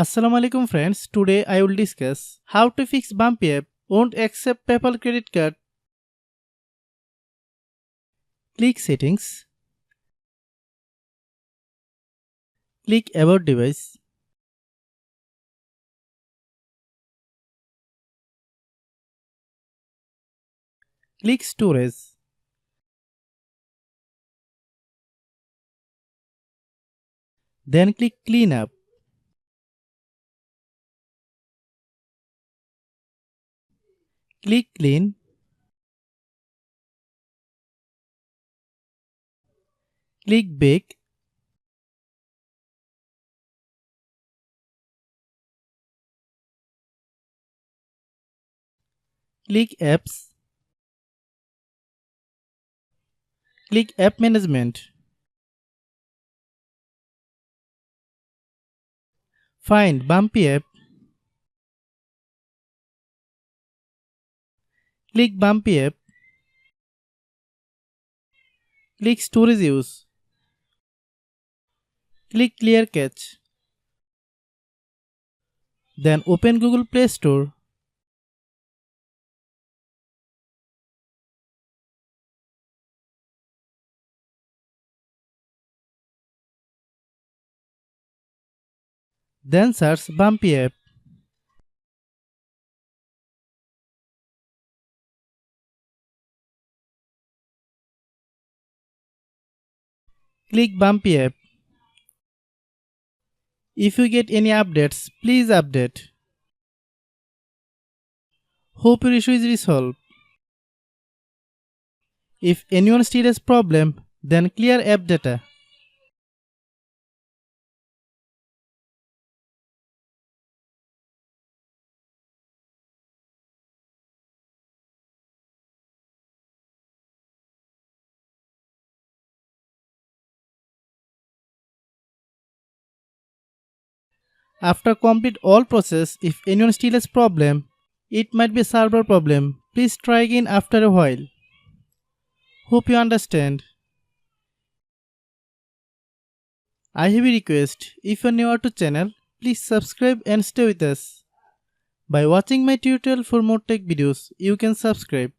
Assalamualaikum friends, today I will discuss how to fix Bumpy app won't accept PayPal credit card. Click settings, click about device, click storage, then click clean up. Click clean, click back, click apps, click app management. Find Bumpy app, click Bumpy app, click storage use, click clear cache. Then open Google Play Store. Then search Bumpy app. Click Bumpy app. If you get any updates, please update. Hope your issue is resolved. If anyone still has problem, then clear app data. After complete all process, if anyone still has problem, it might be a server problem. Please try again after a while. Hope you understand. I have a request. If you are new to channel, please subscribe and stay with us. By watching my tutorial for more tech videos, you can subscribe.